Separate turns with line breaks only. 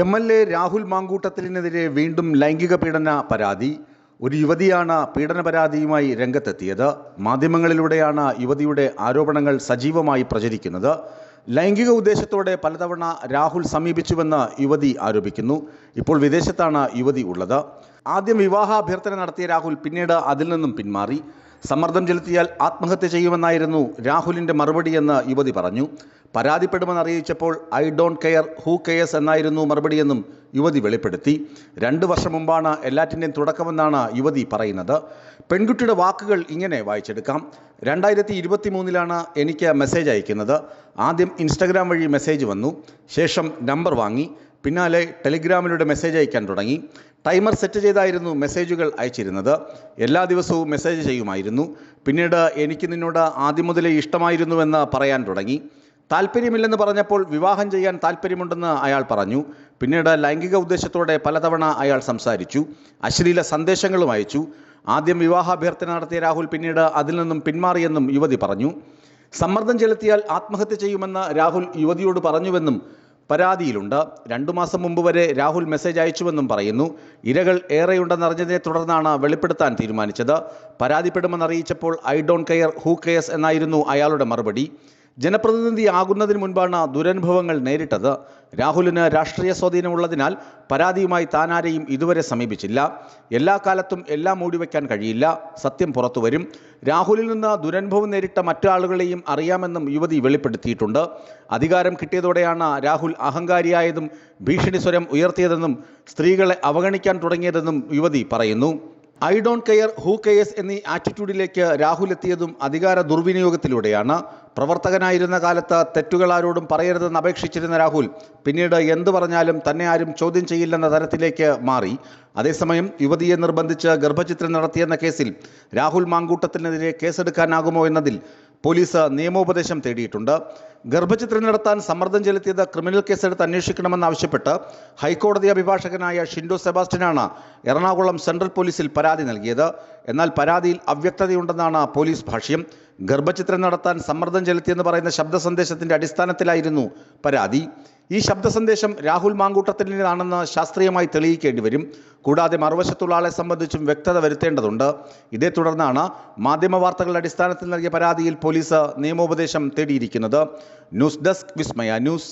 MLA Rahul മാങ്കൂട്ടത്തിനെതിരെ വീണ്ടും ലൈംഗിക പീഡന പരാതി. ഒരു യുവതിയാണ് പീഡന പരാതിയുമായി രംഗത്തെത്തിയത്. മാധ്യമങ്ങളിലൂടെയാണ് യുവതിയുടെ ആരോപണങ്ങൾ സജീവമായി പ്രചരിക്കുന്നത്. ലൈംഗിക ഉദ്ദേശത്തോടെ പലതവണ രാഹുൽ സമീപിച്ചുവെന്ന് യുവതി ആരോപിക്കുന്നു. ഇപ്പോൾ വിദേശത്താണ് യുവതി ഉള്ളത്. ആദ്യം വിവാഹാഭ്യർത്ഥന നടത്തിയ രാഹുൽ പിന്നീട് അതിൽ നിന്നും പിന്മാറി. സമ്മർദ്ദം ചെലുത്തിയാൽ ആത്മഹത്യ ചെയ്യുമെന്നായിരുന്നു രാഹുലിൻ്റെ മറുപടിയെന്ന് യുവതി പറഞ്ഞു. പരാതിപ്പെടുമെന്ന് അറിയിച്ചപ്പോൾ I don't care who cares എന്നായിരുന്നു മറുപടിയെന്നും യുവതി വെളിപ്പെടുത്തി. 2 വർഷം മുമ്പാണ് എല്ലാറ്റിൻ്റെയും തുടക്കമെന്നാണ് യുവതി പറയുന്നത്. പെൺകുട്ടിയുടെ വാക്കുകൾ ഇങ്ങനെ വായിച്ചെടുക്കാം. 2023 എനിക്ക് മെസ്സേജ് അയക്കുന്നത്. ആദ്യം ഇൻസ്റ്റഗ്രാം വഴി മെസ്സേജ് വന്നു. ശേഷം നമ്പർ വാങ്ങി. പിന്നാലെ ടെലിഗ്രാമിലൂടെ മെസ്സേജ് അയക്കാൻ തുടങ്ങി. ടൈമർ സെറ്റ് ചെയ്തായിരുന്നു മെസ്സേജുകൾ അയച്ചിരുന്നത്. എല്ലാ ദിവസവും മെസ്സേജ് ചെയ്യുമായിരുന്നു. പിന്നീട് എനിക്ക് നിന്നോട് ആദ്യം മുതലേ ഇഷ്ടമായിരുന്നുവെന്ന് പറയാൻ തുടങ്ങി. താല്പര്യമില്ലെന്ന് പറഞ്ഞപ്പോൾ വിവാഹം ചെയ്യാൻ താല്പര്യമുണ്ടെന്ന് അയാൾ പറഞ്ഞു. പിന്നീട് ലൈംഗിക ഉദ്ദേശത്തോടെ പലതവണ അയാൾ സംസാരിച്ചു. അശ്ലീല സന്ദേശങ്ങളും അയച്ചു. ആദ്യം വിവാഹാഭ്യർത്ഥന നടത്തിയ രാഹുൽ പിന്നീട് അതിൽ നിന്നും പിന്മാറിയെന്നും യുവതി പറഞ്ഞു. സമ്മർദ്ദം ചെലുത്തിയാൽ ആത്മഹത്യ ചെയ്യുമെന്ന് രാഹുൽ യുവതിയോട് പറഞ്ഞുവെന്നും പരാതിയിലുണ്ട്. 2 മാസം മുമ്പ് വരെ രാഹുൽ മെസ്സേജ് അയച്ചുവെന്നും പറയുന്നു. ഇരകൾ ഏറെയുണ്ടെന്നറിഞ്ഞതിനെ തുടർന്നാണ് വെളിപ്പെടുത്താൻ തീരുമാനിച്ചത്. പരാതിപ്പെടുമെന്നറിയിച്ചപ്പോൾ I don't care who cares എന്നായിരുന്നു അയാളുടെ മറുപടി. ജനപ്രതിനിധിയാകുന്നതിന് മുൻപാണ് ദുരനുഭവങ്ങൾ നേരിട്ടത്. രാഹുലിന് രാഷ്ട്രീയ സ്വാധീനമുള്ളതിനാൽ പരാതിയുമായി താനാരെയും ഇതുവരെ സമീപിച്ചില്ല. എല്ലാ കാലത്തും എല്ലാം മൂടിവെക്കാൻ കഴിയില്ല. സത്യം പുറത്തുവരും. രാഹുലിൽ നിന്ന് ദുരനുഭവം നേരിട്ട മറ്റു ആളുകളെയും അറിയാമെന്നും യുവതി വെളിപ്പെടുത്തിയിട്ടുണ്ട്. അധികാരം കിട്ടിയതോടെയാണ് രാഹുൽ അഹങ്കാരിയായതും ഭീഷണി സ്വരം ഉയർത്തിയതെന്നും സ്ത്രീകളെ അവഗണിക്കാൻ തുടങ്ങിയതെന്നും യുവതി പറയുന്നു. I don't care who CARES എന്നീ ആറ്റിറ്റ്യൂഡിലേക്ക് രാഹുൽ എത്തിയതും അധികാര ദുർവിനിയോഗത്തിലൂടെയാണ്. പ്രവർത്തകനായിരുന്ന കാലത്ത് തെറ്റുകൾ ആരോടും പറയരുതെന്ന് അപേക്ഷിച്ചിരുന്ന രാഹുൽ പിന്നീട് എന്തു പറഞ്ഞാലും തന്നെ ആരും ചോദ്യം ചെയ്യില്ലെന്ന തരത്തിലേക്ക് മാറി. അതേസമയം യുവതിയെ നിർബന്ധിച്ച് ഗർഭചിത്രം നടത്തിയെന്ന കേസിൽ രാഹുൽ മാങ്കൂട്ടത്തിനെതിരെ കേസെടുക്കാനാകുമോ എന്നതിൽ പോലീസ് നിയമോപദേശം തേടിയിട്ടുണ്ട്. ഗർഭചിത്രം നടത്താൻ സമ്മർദ്ദം ചെലുത്തിയത് ക്രിമിനൽ കേസെടുത്ത് അന്വേഷിക്കണമെന്നാവശ്യപ്പെട്ട് ഹൈക്കോടതി അഭിഭാഷകനായ ഷിൻഡോ സെബാസ്റ്റ്യനാണ് എറണാകുളം സെൻട്രൽ പോലീസിൽ പരാതി നൽകിയത്. എന്നാൽ പരാതിയിൽ അവ്യക്തതയുണ്ടെന്നാണ് പോലീസ് ഭാഷ്യം. ഗർഭചിത്രം നടത്താൻ സമ്മർദ്ദം ചെലുത്തിയെന്ന് പറയുന്ന ശബ്ദ സന്ദേശത്തിൻ്റെ അടിസ്ഥാനത്തിലായിരുന്നു പരാതി. ഈ ശബ്ദ സന്ദേശം രാഹുൽ മാങ്കൂട്ടത്തിൻ്റെതാണെന്ന് ശാസ്ത്രീയമായി തെളിയിക്കേണ്ടി വരും. കൂടാതെ മറുവശത്തുള്ള ആളെ സംബന്ധിച്ചും വ്യക്തത വരുത്തേണ്ടതുണ്ട്. ഇതേ തുടർന്നാണ് മാധ്യമ വാർത്തകളുടെ അടിസ്ഥാനത്തിൽ നൽകിയ പരാതിയിൽ പോലീസ് നിയമോപദേശം തേടിയിരിക്കുന്നത്. ന്യൂസ് ഡെസ്ക് വിസ്മയ ന്യൂസ്.